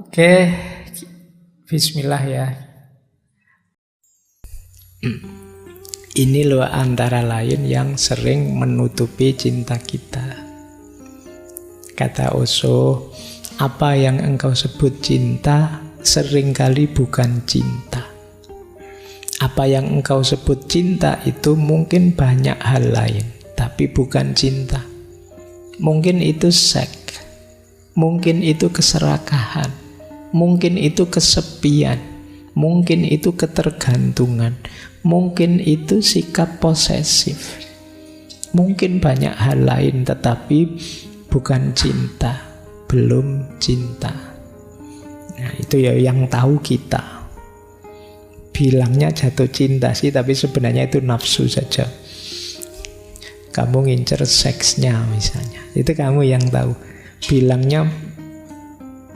Oke, bismillah ya. Ini loh antara lain yang sering menutupi cinta kita. Kata Osho, apa yang engkau sebut cinta seringkali bukan cinta. Apa yang engkau sebut cinta itu mungkin banyak hal lain, tapi bukan cinta. Mungkin itu seks, mungkin itu keserakahan, mungkin itu kesepian, mungkin itu ketergantungan, mungkin itu sikap posesif, mungkin banyak hal lain, tetapi bukan cinta, belum cinta. Nah, itu ya yang tahu kita. Bilangnya jatuh cinta sih, tapi sebenarnya itu nafsu saja. Kamu ngincer seksnya misalnya, itu kamu yang tahu. Bilangnya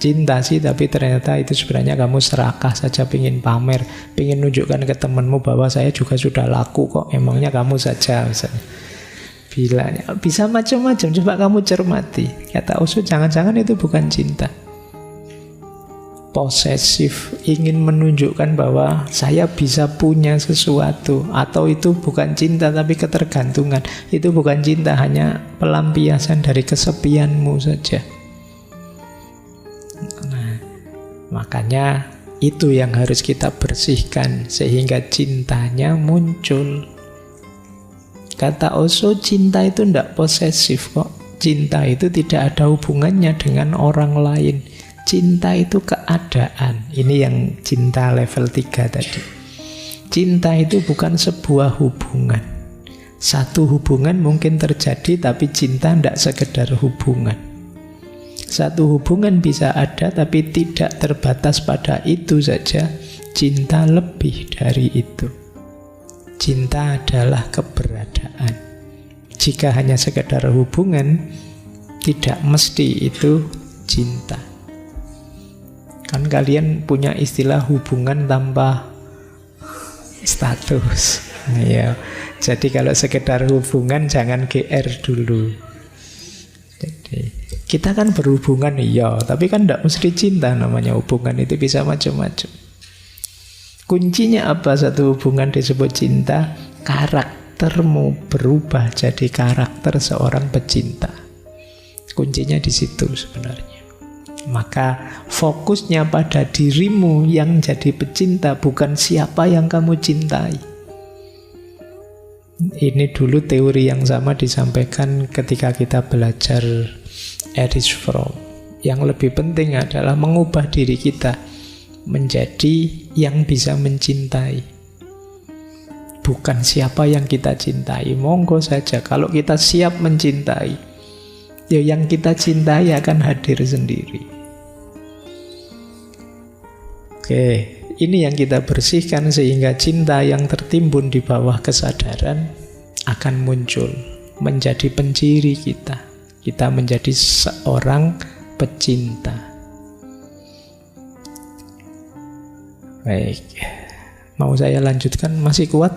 cinta sih, tapi ternyata itu sebenarnya kamu serakah saja, pingin pamer, pingin nunjukkan ke temanmu bahwa saya juga sudah laku kok, emangnya kamu saja misalnya. Bilangnya bisa macam-macam, coba kamu cermati. Kata Osho, jangan-jangan itu bukan cinta. Posesif, ingin menunjukkan bahwa saya bisa punya sesuatu, atau itu bukan cinta tapi ketergantungan. Itu bukan cinta, hanya pelampiasan dari kesepianmu saja. Nah, makanya itu yang harus kita bersihkan sehingga cintanya muncul. Kata Osho, cinta itu tidak posesif kok. Cinta itu tidak ada hubungannya dengan orang lain. Cinta itu keadaan. Ini yang cinta level 3 tadi. Cinta itu bukan sebuah hubungan. Satu hubungan mungkin terjadi, tapi cinta tidak sekedar hubungan. Satu hubungan bisa ada, tapi tidak terbatas pada itu saja. Cinta lebih dari itu. Cinta adalah keberadaan. Jika hanya sekedar hubungan, tidak mesti itu cinta. Kan kalian punya istilah hubungan tanpa status. Ya. Jadi kalau sekedar hubungan jangan GR dulu. Jadi, kita kan berhubungan iya, tapi kan tidak mesti cinta namanya hubungan, itu bisa macam-macam. Kuncinya apa satu hubungan disebut cinta? Karaktermu berubah jadi karakter seorang pecinta. Kuncinya di situ sebenarnya. Maka fokusnya pada dirimu yang jadi pecinta, bukan siapa yang kamu cintai. Ini dulu teori yang sama disampaikan ketika kita belajar Erich Fromm. Yang lebih penting adalah mengubah diri kita menjadi yang bisa mencintai, bukan siapa yang kita cintai. Monggo saja, kalau kita siap mencintai, ya yang kita cintai akan hadir sendiri. Oke, ini yang kita bersihkan sehingga cinta yang tertimbun di bawah kesadaran akan muncul menjadi penciri kita. Kita menjadi seorang pecinta. Baik, mau saya lanjutkan? Masih kuat?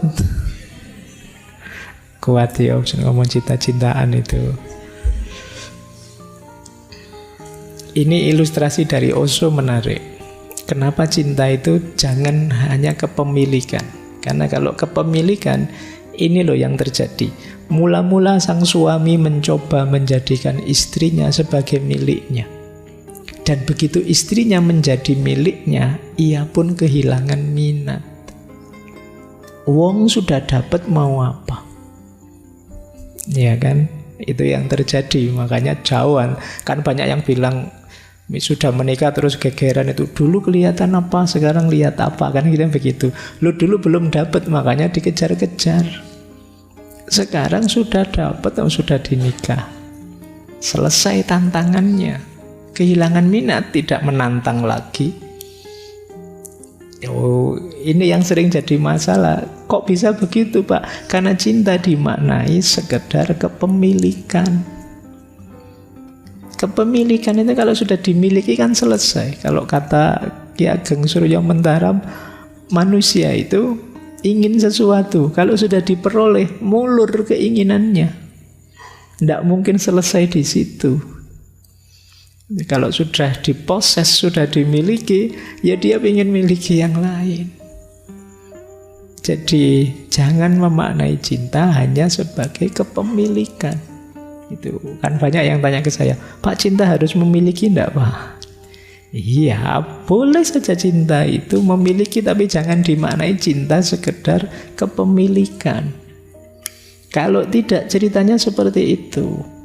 Kuat ya, ngomong cinta-cintaan itu. Ini ilustrasi dari Osho menarik. Kenapa cinta itu jangan hanya kepemilikan? Karena kalau kepemilikan, ini loh yang terjadi. Mula-mula sang suami mencoba menjadikan istrinya sebagai miliknya. Dan begitu istrinya menjadi miliknya, ia pun kehilangan minat. Wong sudah dapat mau apa? Ya kan? Itu yang terjadi. Makanya jauhan. Kan banyak yang bilang sudah menikah terus gegeran itu. Dulu kelihatan apa, sekarang lihat apa. Kan kita begitu. Lu dulu belum dapat, makanya dikejar-kejar. Sekarang sudah dapat, sudah dinikah. Selesai tantangannya. Kehilangan minat, tidak menantang lagi. Oh, ini yang sering jadi masalah. Kok bisa begitu, Pak? Karena cinta dimaknai sekedar kepemilikan. Kepemilikan itu kalau sudah dimiliki kan selesai. Kalau kata Ki Ageng Suryo Mentaram, manusia itu ingin sesuatu. Kalau sudah diperoleh, mulur keinginannya. Tidak mungkin selesai di situ. Kalau sudah diposes, sudah dimiliki, ya dia ingin miliki yang lain. Jadi jangan memaknai cinta hanya sebagai kepemilikan. Itu kan banyak yang tanya ke saya, Pak, cinta harus memiliki enggak, Pak? Iya, boleh saja cinta itu memiliki, tapi jangan dimaknai cinta sekedar kepemilikan. Kalau tidak, ceritanya seperti itu.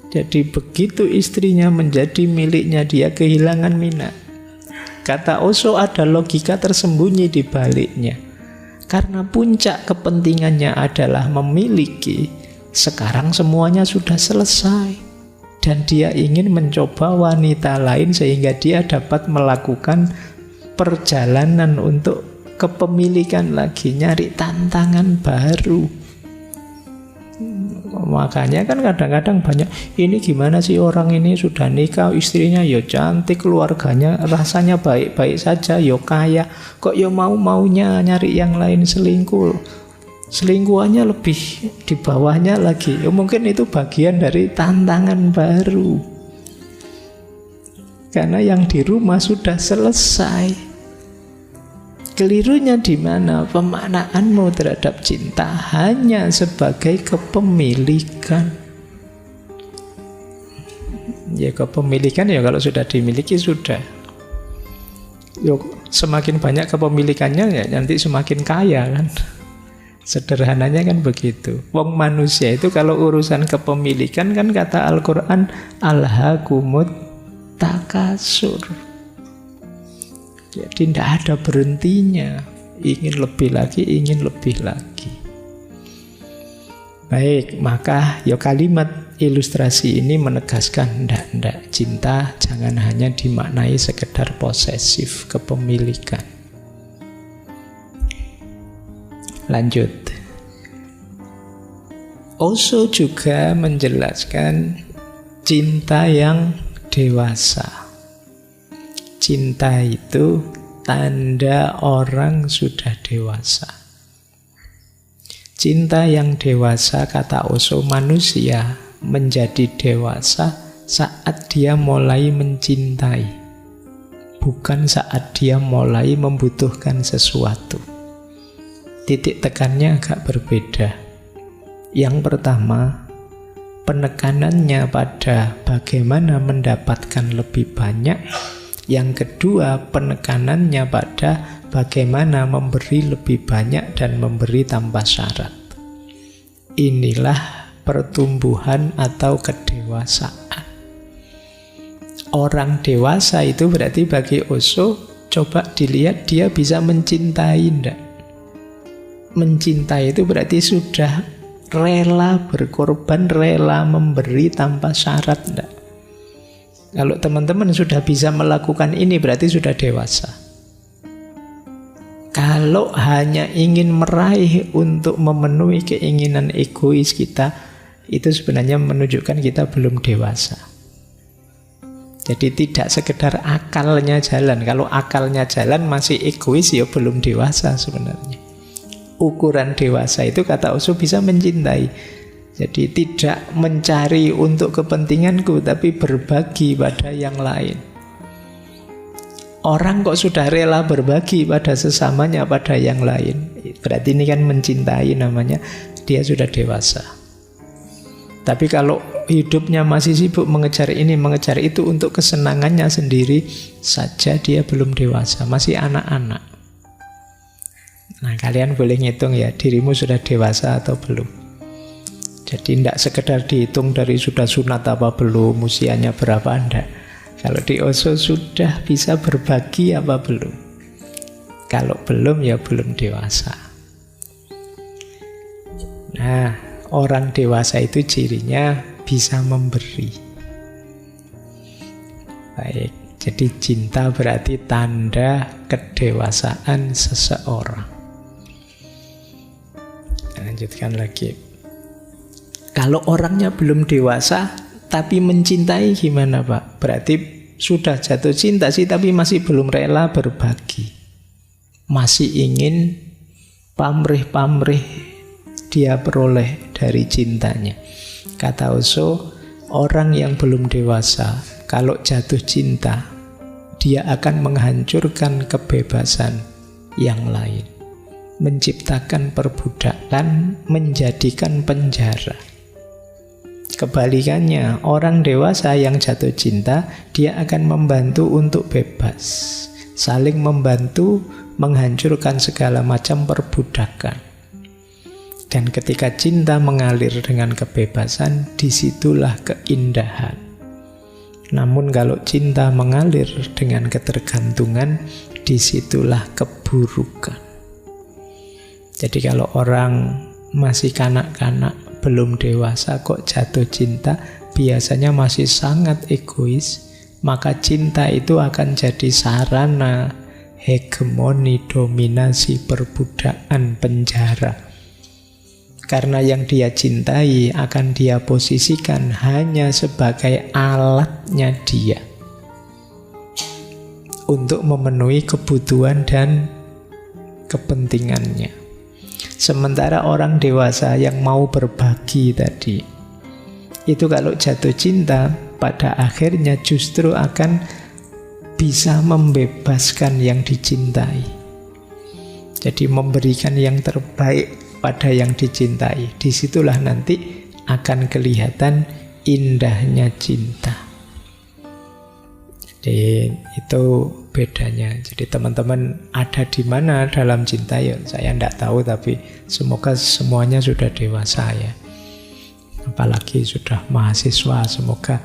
Jadi begitu istrinya menjadi miliknya, dia kehilangan minat. Kata Osho, ada logika tersembunyi di baliknya. Karena puncak kepentingannya adalah memiliki, sekarang semuanya sudah selesai. Dan dia ingin mencoba wanita lain sehingga dia dapat melakukan perjalanan untuk kepemilikan lagi, nyari tantangan baru. Makanya kan kadang-kadang banyak, ini gimana sih orang ini sudah nikah, istrinya ya cantik, keluarganya rasanya baik-baik saja, ya kaya, kok ya mau-maunya nyari yang lain, selingkuhannya lebih di bawahnya lagi. Ya mungkin itu bagian dari tantangan baru, karena yang di rumah sudah selesai. Kelirunya di mana? Pemaknaanmu terhadap cinta hanya sebagai kepemilikan. Ya kepemilikan ya kalau sudah dimiliki sudah. Yo, semakin banyak kepemilikannya ya nanti semakin kaya kan. Sederhananya kan begitu. Wong manusia itu kalau urusan kepemilikan kan kata Al-Quran, alhaakumut takasur. Jadi tidak ada berhentinya. Ingin lebih lagi, ingin lebih lagi. Baik, maka ya kalimat ilustrasi ini menegaskan ndak cinta jangan hanya dimaknai sekedar posesif, kepemilikan. Lanjut. Osho juga menjelaskan cinta yang dewasa. Cinta itu tanda orang sudah dewasa. Cinta yang dewasa, kata Osho, manusia menjadi dewasa saat dia mulai mencintai, bukan saat dia mulai membutuhkan sesuatu. Titik tekannya agak berbeda. Yang pertama, penekanannya pada bagaimana mendapatkan lebih banyak. Yang kedua, penekanannya pada bagaimana memberi lebih banyak dan memberi tanpa syarat. Inilah pertumbuhan atau kedewasaan. Orang dewasa itu berarti bagi Osho, coba dilihat dia bisa mencintai enggak? Mencintai itu berarti sudah rela berkorban, rela memberi tanpa syarat enggak? Kalau teman-teman sudah bisa melakukan ini berarti sudah dewasa. Kalau hanya ingin meraih untuk memenuhi keinginan egois kita, itu sebenarnya menunjukkan kita belum dewasa. Jadi tidak sekedar akalnya jalan. Kalau akalnya jalan masih egois, ya belum dewasa sebenarnya. Ukuran dewasa itu kata Osho bisa mencintai. Jadi tidak mencari untuk kepentinganku, tapi berbagi pada yang lain. Orang kok sudah rela berbagi pada sesamanya, pada yang lain, berarti ini kan mencintai namanya, dia sudah dewasa. Tapi kalau hidupnya masih sibuk mengejar ini, mengejar itu untuk kesenangannya sendiri saja, dia belum dewasa, masih anak-anak. Nah, kalian boleh ngitung ya, dirimu sudah dewasa atau belum. Jadi tidak sekedar dihitung dari sudah sunat apa belum, usianya berapa, enggak. Kalau di Osho sudah bisa berbagi apa belum. Kalau belum ya belum dewasa. Nah, orang dewasa itu cirinya bisa memberi. Baik, jadi cinta berarti tanda kedewasaan seseorang. Lanjutkan lagi. Kalau orangnya belum dewasa tapi mencintai gimana, Pak? Berarti sudah jatuh cinta sih tapi masih belum rela berbagi. Masih ingin pamrih-pamrih dia peroleh dari cintanya. Kata Osho, Orang yang belum dewasa, kalau jatuh cinta, dia akan menghancurkan kebebasan yang lain, menciptakan perbudakan, menjadikan penjara. Kebalikannya, orang dewasa yang jatuh cinta, dia akan membantu untuk bebas, saling membantu, menghancurkan segala macam perbudakan. Dan ketika cinta mengalir dengan kebebasan, disitulah keindahan. Namun kalau cinta mengalir dengan ketergantungan, disitulah keburukan. Jadi kalau orang masih kanak-kanak, belum dewasa kok jatuh cinta, biasanya masih sangat egois, maka cinta itu akan jadi sarana hegemoni, dominasi, perbudakan, penjara. Karena yang dia cintai akan dia posisikan hanya sebagai alatnya dia untuk memenuhi kebutuhan dan kepentingannya. Sementara orang dewasa yang mau berbagi tadi, itu kalau jatuh cinta, pada akhirnya justru akan bisa membebaskan yang dicintai. Jadi memberikan yang terbaik pada yang dicintai. Disitulah nanti akan kelihatan indahnya cinta. Jadi itu bedanya. Jadi teman-teman ada di mana dalam cinta ya saya tidak tahu, tapi semoga semuanya sudah dewasa ya. Apalagi sudah mahasiswa, semoga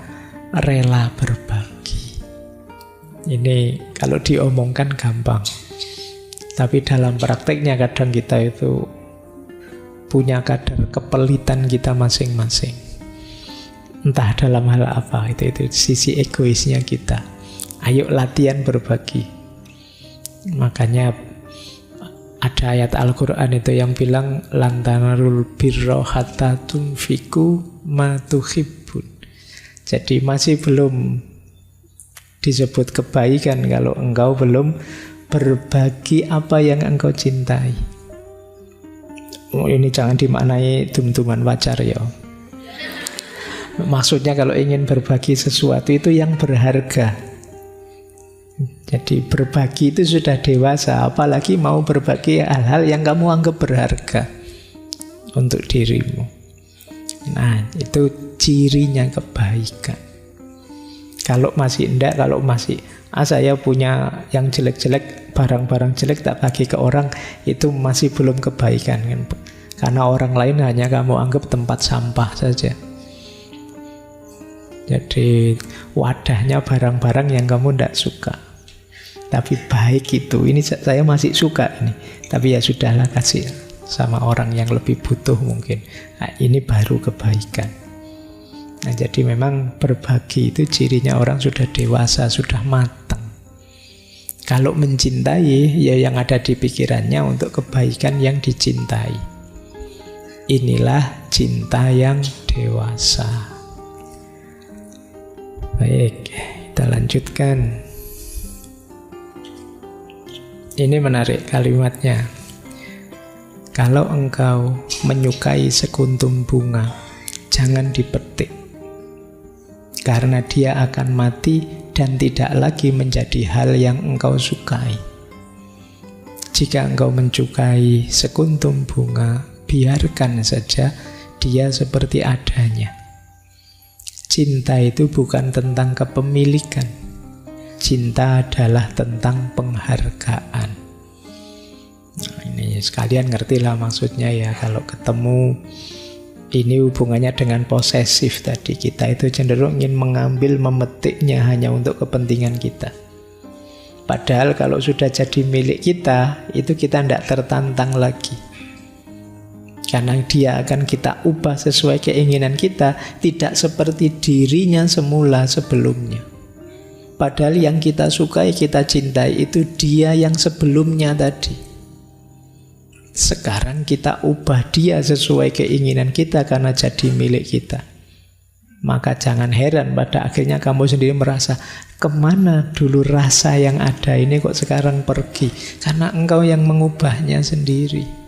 rela berbagi. Ini kalau diomongkan gampang, tapi dalam prakteknya kadang kita itu punya kadar kepelitan kita masing-masing. Entah dalam hal apa, itu sisi egoisnya kita. Ayo latihan berbagi. Makanya ada ayat Al-Quran itu yang bilang lantanarul birra hatta tunfiku ma tuhibbun. Jadi masih belum disebut kebaikan kalau engkau belum berbagi apa yang engkau cintai. Ini jangan dimaknai dum-duman pacar ya. Maksudnya kalau ingin berbagi sesuatu itu yang berharga. Jadi berbagi itu sudah dewasa, apalagi mau berbagi hal-hal yang kamu anggap berharga untuk dirimu. Nah, itu cirinya kebaikan. Kalau masih enggak, kalau masih saya punya yang jelek-jelek, barang-barang jelek tak bagi ke orang, itu masih belum kebaikan kan? Karena orang lain hanya kamu anggap tempat sampah saja. Jadi wadahnya barang-barang yang kamu tidak suka. Tapi baik itu, ini saya masih suka ini. Tapi ya sudahlah, kasih sama orang yang lebih butuh mungkin. Nah, ini baru kebaikan. Nah, jadi memang berbagi itu cirinya orang sudah dewasa, sudah matang. Kalau mencintai, ya yang ada di pikirannya untuk kebaikan yang dicintai. Inilah cinta yang dewasa. Baik, kita lanjutkan. Ini menarik kalimatnya. Kalau engkau menyukai sekuntum bunga, jangan dipetik. Karena dia akan mati dan tidak lagi menjadi hal yang engkau sukai. Jika engkau menyukai sekuntum bunga, biarkan saja dia seperti adanya. Cinta itu bukan tentang kepemilikan. Cinta adalah tentang penghargaan. Nah, ini sekalian ngertilah maksudnya ya. Kalau ketemu, ini hubungannya dengan posesif tadi. Kita itu cenderung ingin mengambil, memetiknya hanya untuk kepentingan kita. Padahal kalau sudah jadi milik kita, itu kita tidak tertantang lagi. Karena dia akan kita ubah sesuai keinginan kita, tidak seperti dirinya semula sebelumnya. Padahal yang kita sukai, kita cintai itu dia yang sebelumnya tadi. Sekarang kita ubah dia sesuai keinginan kita karena jadi milik kita. Maka jangan heran pada akhirnya kamu sendiri merasa, kemana dulu rasa yang ada ini kok sekarang pergi? Karena engkau yang mengubahnya sendiri.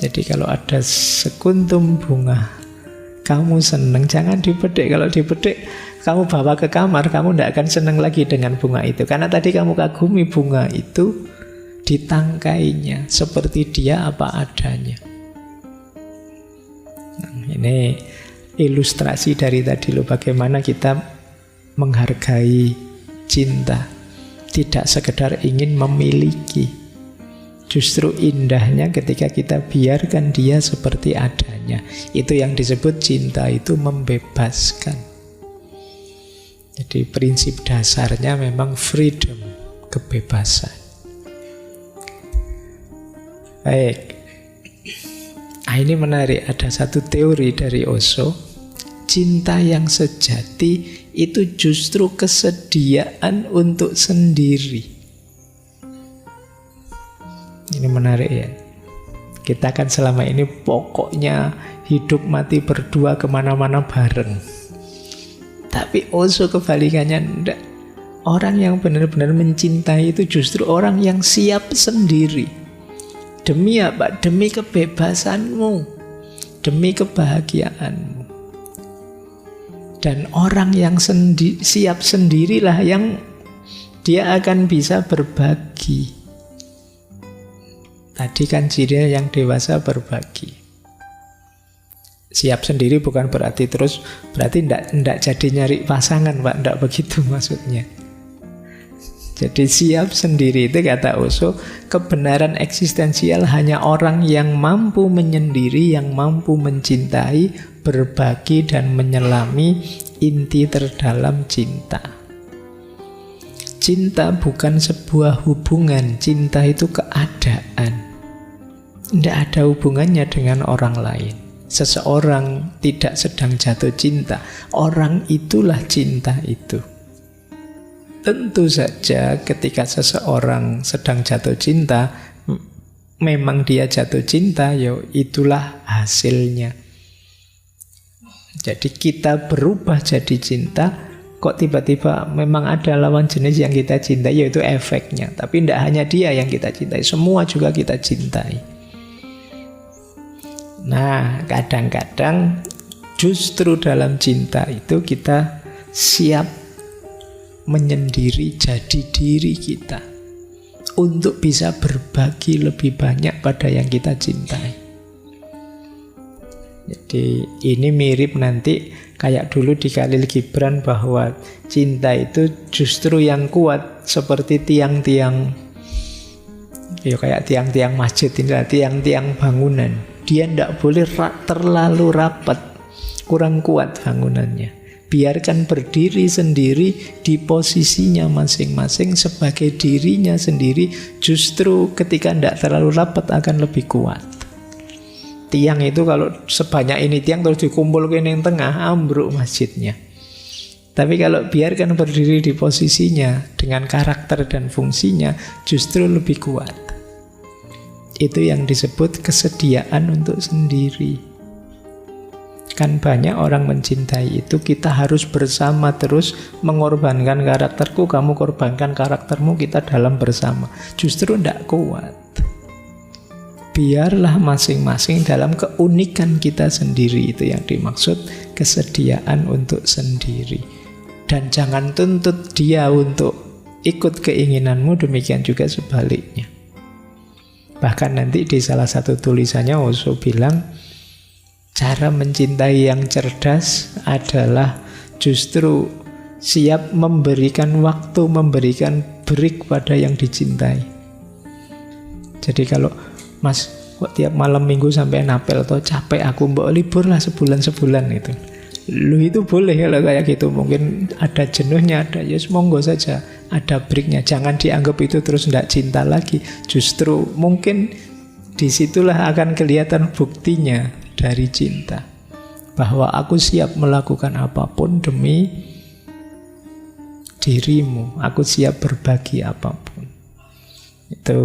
Jadi kalau ada sekuntum bunga, kamu seneng. Jangan dipetik. Kalau dipetik, kamu bawa ke kamar, kamu tidak akan seneng lagi dengan bunga itu. Karena tadi kamu kagumi bunga itu, ditangkainya seperti dia apa adanya. Nah, ini ilustrasi dari tadi loh, bagaimana kita menghargai cinta. Tidak sekedar ingin memiliki. Justru indahnya ketika kita biarkan dia seperti adanya. Itu yang disebut cinta itu membebaskan. Jadi prinsip dasarnya memang freedom, kebebasan. Baik. Nah, ini menarik. Ada satu teori dari Osho. Cinta yang sejati itu justru kesediaan untuk sendiri. Ini menarik ya. Kita kan selama ini pokoknya hidup mati berdua kemana-mana bareng. Tapi Osho kebalikannya, enggak. Orang yang benar-benar mencintai itu justru orang yang siap sendiri. Demi apa? Demi kebebasanmu, demi kebahagiaanmu. Dan orang yang siap sendirilah yang dia akan bisa berbagi. Tadi kan cirinya yang dewasa berbagi. Siap sendiri bukan berarti ndak jadi nyari pasangan, Pak. Ndak begitu maksudnya. Jadi siap sendiri itu kata Osho, kebenaran eksistensial hanya orang yang mampu menyendiri, yang mampu mencintai, berbagi dan menyelami inti terdalam cinta. Cinta bukan sebuah hubungan, cinta itu keadaan. Tidak ada hubungannya dengan orang lain. Seseorang tidak sedang jatuh cinta, orang itulah cinta itu. Tentu saja ketika seseorang sedang jatuh cinta, memang dia jatuh cinta, ya itulah hasilnya. Jadi kita berubah jadi cinta, kok tiba-tiba memang ada lawan jenis yang kita cintai, yaitu efeknya. Tapi tidak hanya dia yang kita cintai, semua juga kita cintai. Nah, kadang-kadang justru dalam cinta itu kita siap menyendiri jadi diri kita untuk bisa berbagi lebih banyak pada yang kita cintai. Jadi ini mirip nanti kayak dulu di Khalil Gibran, bahwa cinta itu justru yang kuat seperti tiang-tiang, ya kayak tiang-tiang masjid ini, tiang-tiang bangunan. Dia tidak boleh terlalu rapat, kurang kuat bangunannya. Biarkan berdiri sendiri di posisinya masing-masing sebagai dirinya sendiri. Justru ketika tidak terlalu rapat akan lebih kuat. Tiang itu kalau sebanyak ini tiang terus dikumpulkan yang tengah, ambruk masjidnya. Tapi kalau biarkan berdiri di posisinya dengan karakter dan fungsinya, justru lebih kuat. Itu yang disebut kesediaan untuk sendiri. Kan banyak orang mencintai itu, kita harus bersama terus, mengorbankan karakterku, kamu korbankan karaktermu, kita dalam bersama. Justru tidak kuat. Biarlah masing-masing dalam keunikan kita sendiri, itu yang dimaksud kesediaan untuk sendiri. Dan jangan tuntut dia untuk ikut keinginanmu, demikian juga sebaliknya. Bahkan nanti di salah satu tulisannya Osho bilang, cara mencintai yang cerdas adalah justru siap memberikan waktu, memberikan break pada yang dicintai. Jadi kalau Mas, kok tiap malam minggu sampai napel atau capek aku, mbok libur lah sebulan itu. Lu itu boleh kalau kayak gitu, mungkin ada jenuhnya, ada ya monggo saja, ada breaknya. Jangan dianggap itu terus tidak cinta lagi. Justru mungkin disitulah akan kelihatan buktinya dari cinta, bahwa aku siap melakukan apapun demi dirimu, aku siap berbagi apapun. Itu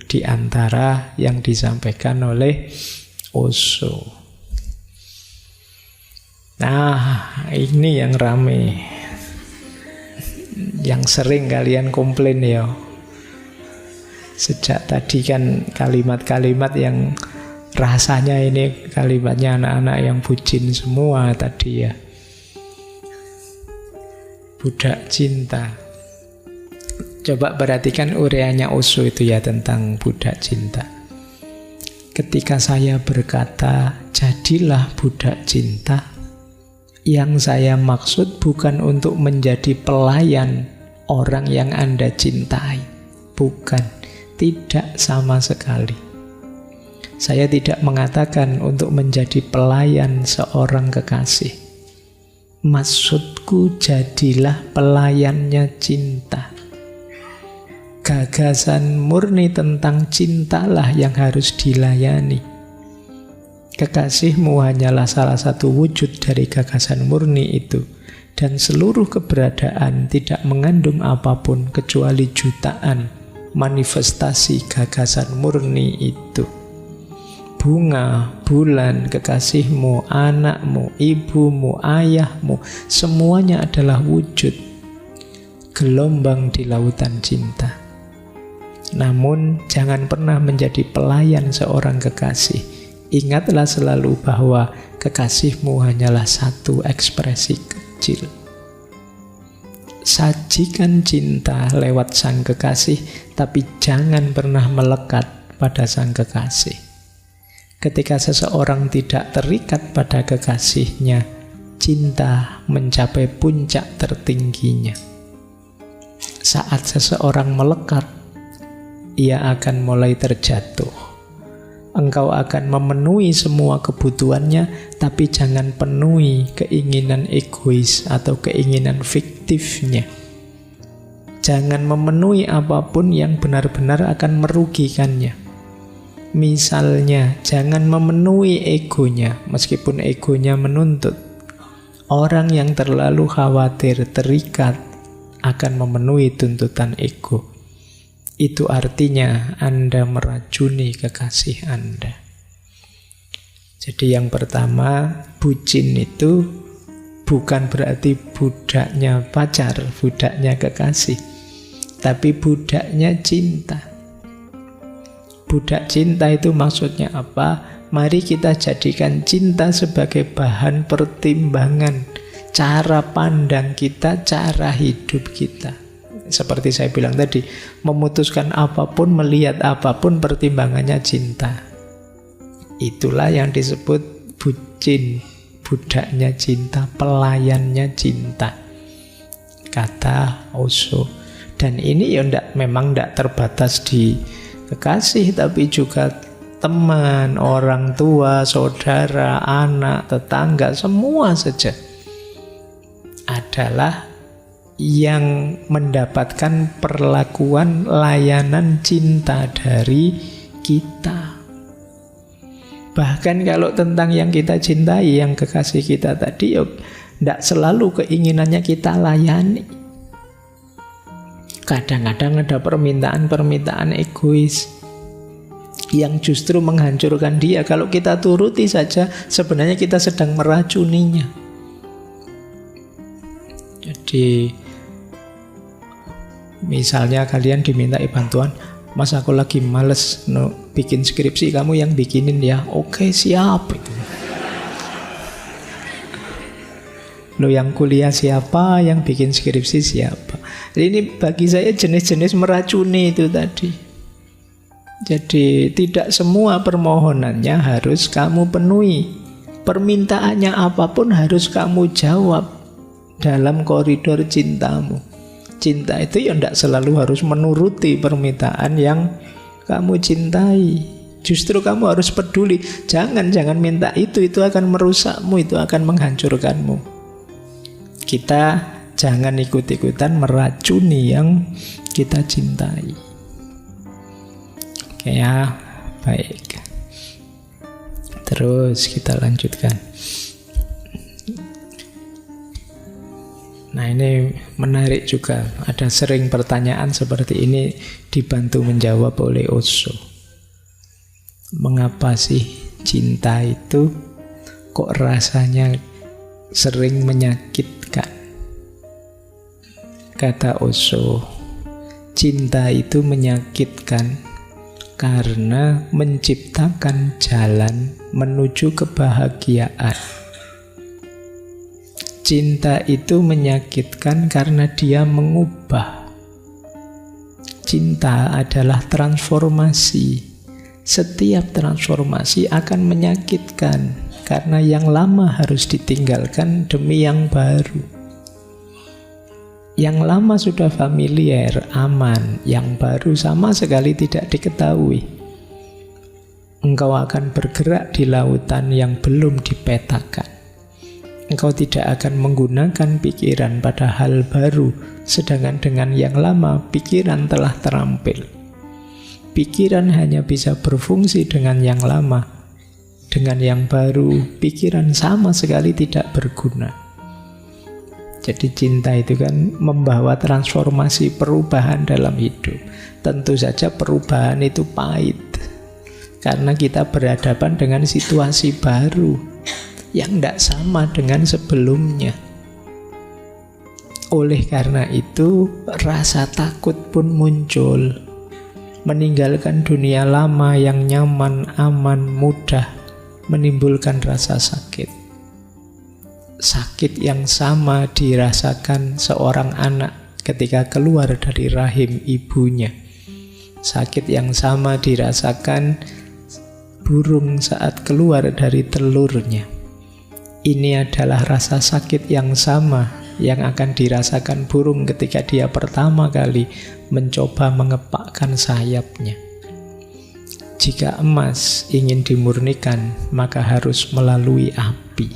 di antara yang disampaikan oleh Osho. Nah, ini yang rame, yang sering kalian komplain ya. Sejak tadi kan kalimat-kalimat yang Rasanya ini kalimatnya anak-anak yang bucin semua tadi ya. Budak cinta. Coba perhatikan ureanya Osho itu ya tentang budak cinta. Ketika saya berkata, jadilah budak cinta, yang saya maksud bukan untuk menjadi pelayan orang yang Anda cintai. Bukan, tidak sama sekali. Saya tidak mengatakan untuk menjadi pelayan seorang kekasih. Maksudku jadilah pelayannya cinta. Gagasan murni tentang cintalah yang harus dilayani. Kekasihmu hanyalah salah satu wujud dari gagasan murni itu, dan seluruh keberadaan tidak mengandung apapun kecuali jutaan manifestasi gagasan murni itu. Bunga, bulan, kekasihmu, anakmu, ibumu, ayahmu, semuanya adalah wujud gelombang di lautan cinta. Namun jangan pernah menjadi pelayan seorang kekasih. Ingatlah selalu bahwa kekasihmu hanyalah satu ekspresi kecil. Sajikan cinta lewat sang kekasih, tapi jangan pernah melekat pada sang kekasih. Ketika seseorang tidak terikat pada kekasihnya, cinta mencapai puncak tertingginya. Saat seseorang melekat, ia akan mulai terjatuh. Engkau akan memenuhi semua kebutuhannya, tapi jangan penuhi keinginan egois atau keinginan fiktifnya. Jangan memenuhi apapun yang benar-benar akan merugikannya. Misalnya, jangan memenuhi egonya, meskipun egonya menuntut. Orang yang terlalu khawatir, terikat, akan memenuhi tuntutan ego. Itu artinya Anda meracuni kekasih Anda. Jadi yang pertama, bucin itu bukan berarti budaknya pacar, budaknya kekasih, tapi budaknya cinta. Budak cinta itu maksudnya apa? Mari kita jadikan cinta sebagai bahan pertimbangan cara pandang kita, cara hidup kita. Seperti saya bilang tadi, memutuskan apapun, melihat apapun, pertimbangannya cinta. Itulah yang disebut bucin, budaknya cinta, pelayannya cinta, kata Osho. Dan ini ya memang tidak terbatas di kekasih, tapi juga teman, orang tua, saudara, anak, tetangga, semua saja adalah yang mendapatkan perlakuan layanan cinta dari kita. Bahkan kalau tentang yang kita cintai, yang kekasih kita tadi, ya tidak selalu keinginannya kita layani. Kadang-kadang ada permintaan-permintaan egois yang justru menghancurkan dia. Kalau kita turuti saja, sebenarnya kita sedang meracuninya. Jadi misalnya kalian dimintai bantuan, Mas aku lagi males bikin skripsi, kamu yang bikinin ya. Oke siap. Lo yang kuliah siapa, yang bikin skripsi siapa. Jadi ini bagi saya jenis-jenis meracuni itu tadi. Jadi tidak semua permohonannya harus kamu penuhi. Permintaannya apapun harus kamu jawab dalam koridor cintamu. Cinta itu ya tidak selalu harus menuruti permintaan yang kamu cintai. Justru kamu harus peduli. Jangan minta itu akan merusakmu, itu akan menghancurkanmu. Kita jangan ikut-ikutan meracuni yang kita cintai. Oke ya, baik. Terus kita lanjutkan. Nah ini menarik juga, ada sering pertanyaan seperti ini dibantu menjawab oleh Osho. Mengapa sih cinta itu kok rasanya sering menyakitkan? Kata Osho, cinta itu menyakitkan karena menciptakan jalan menuju kebahagiaan. Cinta itu menyakitkan karena dia mengubah. Cinta adalah transformasi. Setiap transformasi akan menyakitkan karena yang lama harus ditinggalkan demi yang baru. Yang lama sudah familiar, aman. Yang baru sama sekali tidak diketahui. Engkau akan bergerak di lautan yang belum dipetakan. Engkau tidak akan menggunakan pikiran pada hal baru, sedangkan dengan yang lama, pikiran telah terampil. Pikiran hanya bisa berfungsi dengan yang lama. Dengan yang baru, pikiran sama sekali tidak berguna. Jadi cinta itu kan membawa transformasi perubahan dalam hidup. Tentu saja perubahan itu pahit. Karena kita berhadapan dengan situasi baru yang tidak sama dengan sebelumnya. Oleh karena itu, rasa takut pun muncul. Meninggalkan dunia lama yang nyaman, aman, mudah, menimbulkan rasa sakit. Sakit yang sama dirasakan seorang anak ketika keluar dari rahim ibunya. Sakit yang sama dirasakan burung saat keluar dari telurnya. Ini adalah rasa sakit yang sama yang akan dirasakan burung ketika dia pertama kali mencoba mengepakkan sayapnya. Jika emas ingin dimurnikan, maka harus melalui api.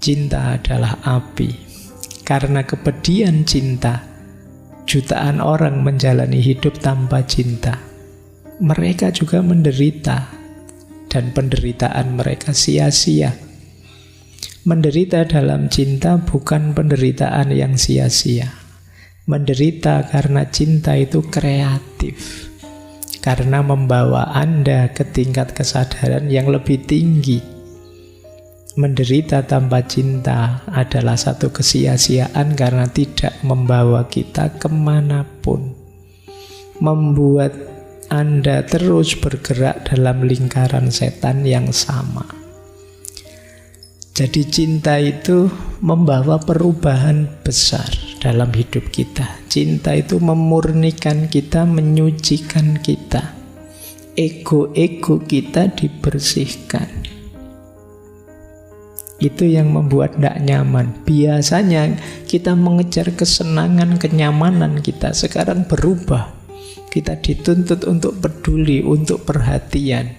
Cinta adalah api. Karena kepedihan cinta, jutaan orang menjalani hidup tanpa cinta. Mereka juga menderita, dan penderitaan mereka sia-sia. Menderita dalam cinta bukan penderitaan yang sia-sia. Menderita karena cinta itu kreatif. Karena membawa Anda ke tingkat kesadaran yang lebih tinggi. Menderita tanpa cinta adalah satu kesia-siaan karena tidak membawa kita kemanapun. Membuat Anda terus bergerak dalam lingkaran setan yang sama. Jadi cinta itu membawa perubahan besar dalam hidup kita. Cinta itu memurnikan kita, menyucikan kita. Ego-ego kita dibersihkan. Itu yang membuat tidak nyaman. Biasanya kita mengejar kesenangan, kenyamanan kita. Sekarang berubah. Kita dituntut untuk peduli, untuk perhatian.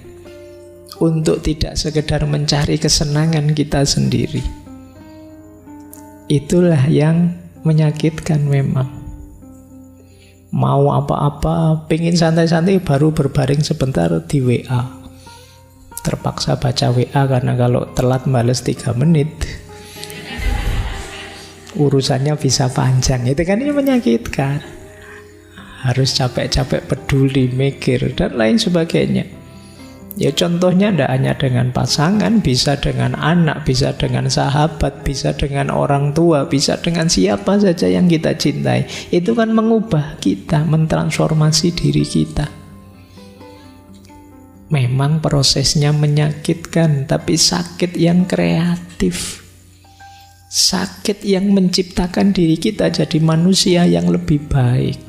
Untuk tidak sekedar mencari kesenangan kita sendiri. Itulah yang menyakitkan memang. Mau apa-apa, pengen santai-santai baru berbaring sebentar di WA. Terpaksa baca WA karena kalau telat bales 3 menit urusannya bisa panjang. Itu kan ini menyakitkan. Harus capek-capek peduli, mikir, dan lain sebagainya. Ya contohnya tidak hanya dengan pasangan, bisa dengan anak, bisa dengan sahabat, bisa dengan orang tua, bisa dengan siapa saja yang kita cintai. Itu kan mengubah kita, mentransformasi diri kita. Memang prosesnya menyakitkan, tapi sakit yang kreatif. Sakit yang menciptakan diri kita jadi manusia yang lebih baik.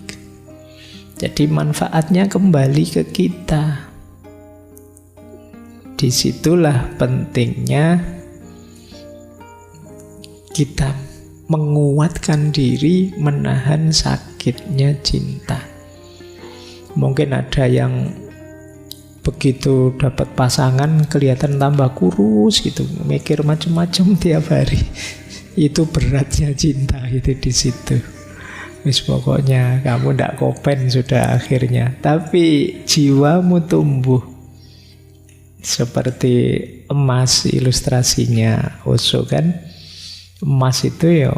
Jadi manfaatnya kembali ke kita. Disitulah pentingnya kita menguatkan diri menahan sakitnya cinta. Mungkin ada yang begitu dapat pasangan kelihatan tambah kurus gitu, mikir macam-macam tiap hari. Itu beratnya cinta itu di situ. Wis pokoknya kamu ndak kopen sudah akhirnya. Tapi jiwamu tumbuh seperti emas, ilustrasinya Osho kan. Emas itu ya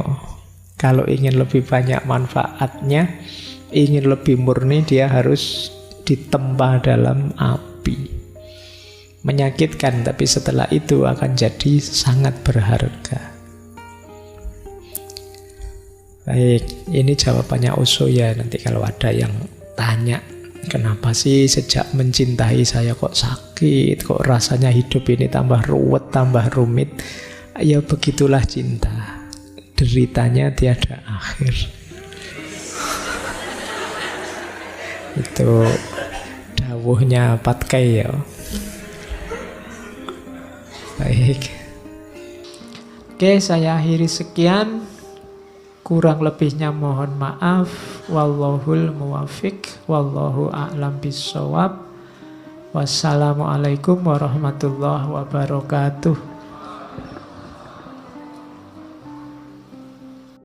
kalau ingin lebih banyak manfaatnya, ingin lebih murni, dia harus ditempa dalam api. Menyakitkan, tapi setelah itu akan jadi sangat berharga. Baik, ini jawabannya Osho ya. Nanti kalau ada yang tanya Kenapa sih sejak mencintai saya kok sakit, kok rasanya hidup ini tambah ruwet, tambah rumit? Ya begitulah cinta, deritanya tiada akhir. Itu dawuhnya Patkai ya. Baik. Oke, saya akhiri sekian. Kurang lebihnya mohon maaf. Wallahul muwafiq. Wallahu a'lam bishawab. Wassalamualaikum warahmatullahi wabarakatuh.